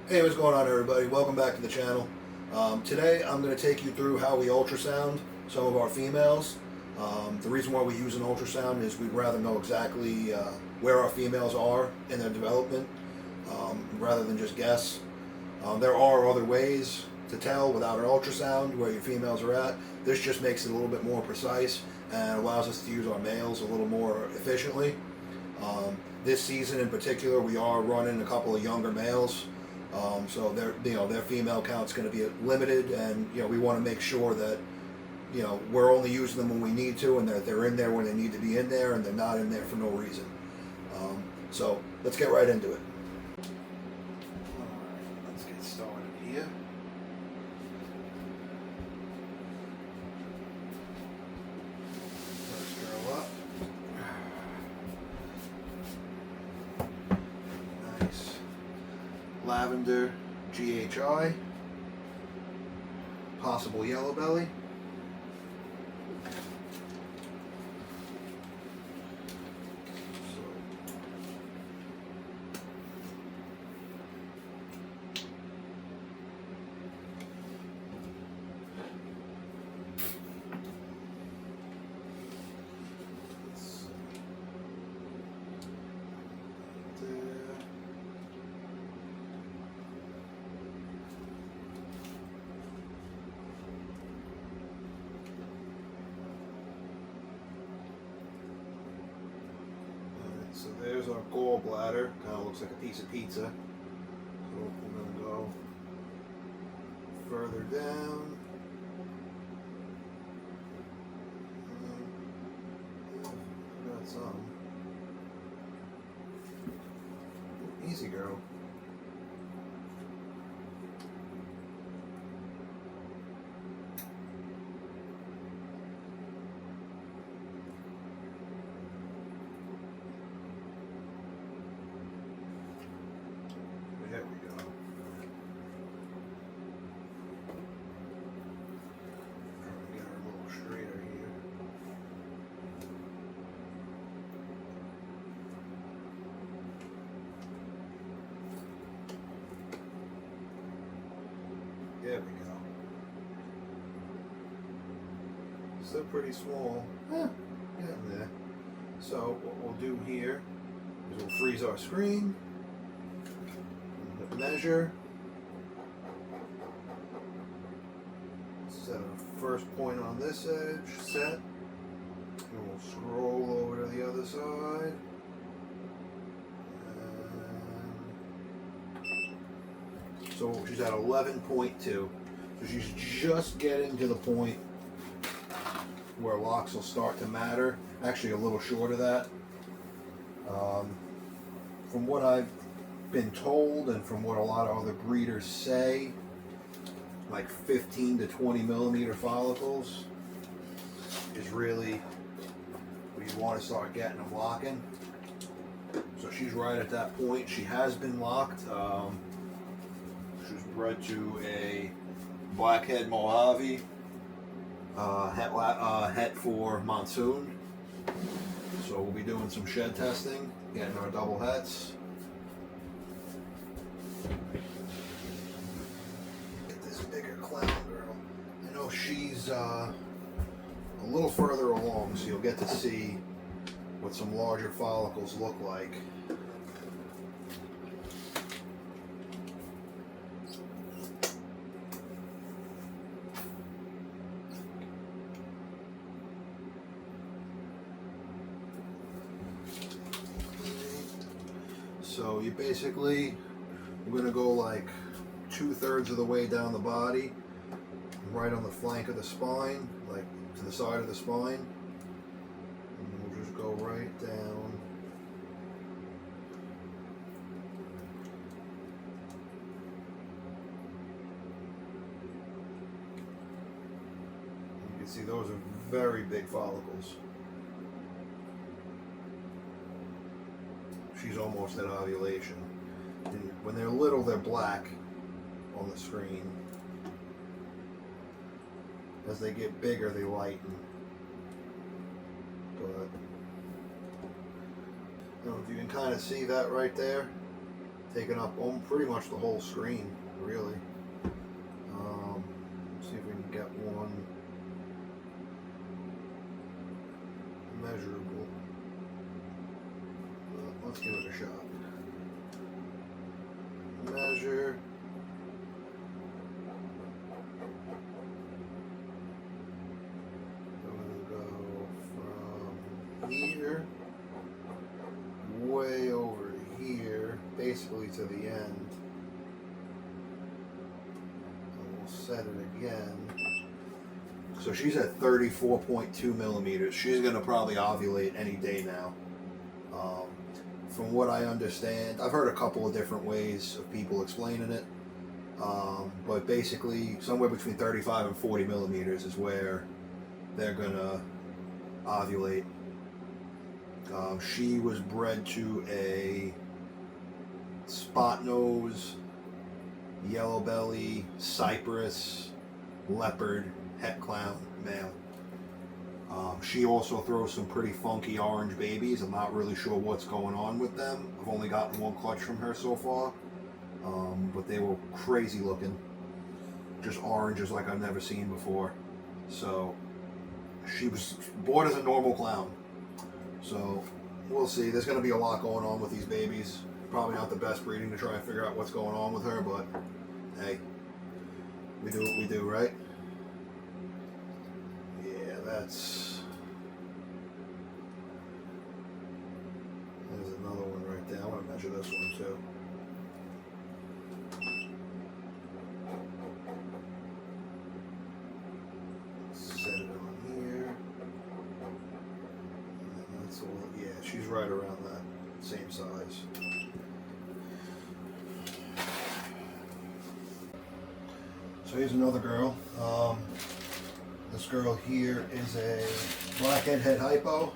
Hey, what's going on, everybody? Welcome back to the channel. Today I'm going to take you through how we ultrasound some of our females. The reason why we use an ultrasound is we'd rather know exactly where our females are in their development rather than just guess. There are other ways to tell without an ultrasound where your females are at. This just makes it a little bit more precise and allows us to use our males a little more efficiently. This season in particular, we are running a couple of younger males. So their female count's going to be limited, and we want to make sure that we're only using them when we need to, and that they're in there when they need to be in there, and they're not in there for no reason. So let's get right into it. All right, let's get started here. First girl up. Nice. Lavender GHI, possible yellow belly. So there's our gallbladder. Kind of looks like a piece of pizza. So we're going to go further down. Got some. Easy, girl. There we go. Trying to get her a little straighter here. There we go. Still pretty small. Getting there. So what we'll do here is we'll freeze our screen. Measure, set our first point on this edge, set, and we'll scroll over to the other side, and so she's at 11.2, so she's just getting to the point where locks will start to matter, actually a little short of that. From what I've been told, and from what a lot of other breeders say, like 15 to 20 millimeter follicles is really where you want to start getting them locking. So she's right at that point. She has been locked. She's bred to a blackhead Mojave, het for monsoon. So we'll be doing some shed testing, getting our double hets. Get this bigger clown girl. I know she's a little further along, so you'll get to see what some larger follicles look like. So you basically, we're going to go like 2/3 of the way down the body, right on the flank of the spine, like to the side of the spine. And we'll just go right down. You can see those are very big follicles. She's almost at ovulation. And when they're little, they're black on the screen. As they get bigger, they lighten. But I don't know if you can kind of see that right there. taking up pretty much the whole screen, really. See if we can get one measurable. Let's give it a shot. Measure. I'm going to go from here way over here, basically to the end. And we'll set it again. So she's at 34.2 millimeters. She's going to probably ovulate any day now. From what I understand, I've heard a couple of different ways of people explaining it. But basically, somewhere between 35 and 40 millimeters is where they're going to ovulate. She was bred to a spot nose, yellow belly, cypress, leopard, het clown male. She also throws some pretty funky orange babies. I'm not really sure what's going on with them. I've only gotten one clutch from her so far, but they were crazy looking. Just oranges like I've never seen before. So she was born as a normal clown. So we'll see. There's going to be a lot going on with these babies. Probably not the best breeding to try and figure out what's going on with her, but hey, we do what we do, right? Yeah, there's another one right there. I want to measure this one too. Set it on here. And that's all. Yeah, she's right around that same size. So here's another girl. This girl here is a blackhead head hypo.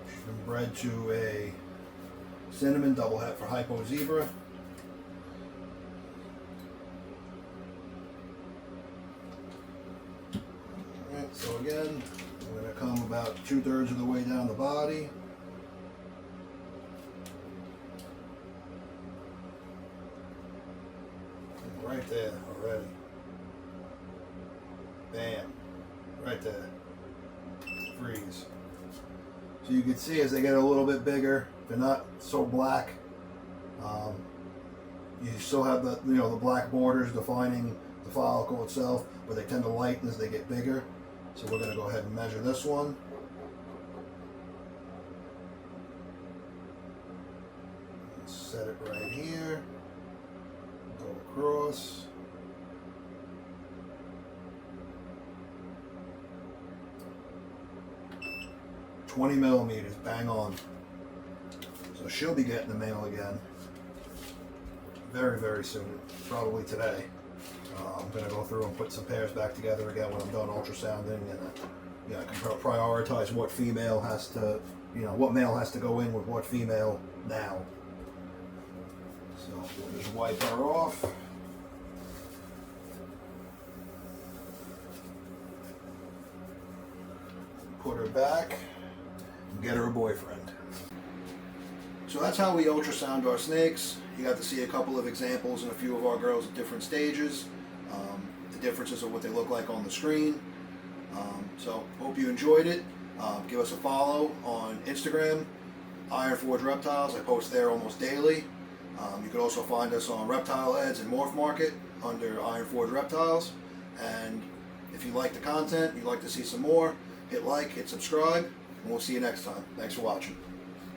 She's been bred to a cinnamon double het for hypo zebra. Alright, so again, we're going to come about 2/3 of the way down the body. And right there already. Bam. Right there. Freeze. So you can see as they get a little bit bigger, they're not so black. You still have the the black borders defining the follicle itself, but they tend to lighten as they get bigger. So we're going to go ahead and measure this one. Set it right here. Go across. $20 millimeters, bang on. So she'll be getting the male again very, very soon, probably today. I'm going to go through and put some pairs back together again when I'm done ultrasounding, and I can prioritize what female has to, what male has to go in with what female now. So we'll just wipe her off. Put her back. Get her a boyfriend. So that's how we ultrasound our snakes. You got to see a couple of examples and a few of our girls at different stages. The differences of what they look like on the screen. So hope you enjoyed it. Give us a follow on Instagram, Iron Forge Reptiles. I post there almost daily. You can also find us on Reptile Heads and Morph Market under Iron Forge Reptiles. And if you like the content, you'd like to see some more, hit like, hit subscribe, and we'll see you next time. Thanks for watching.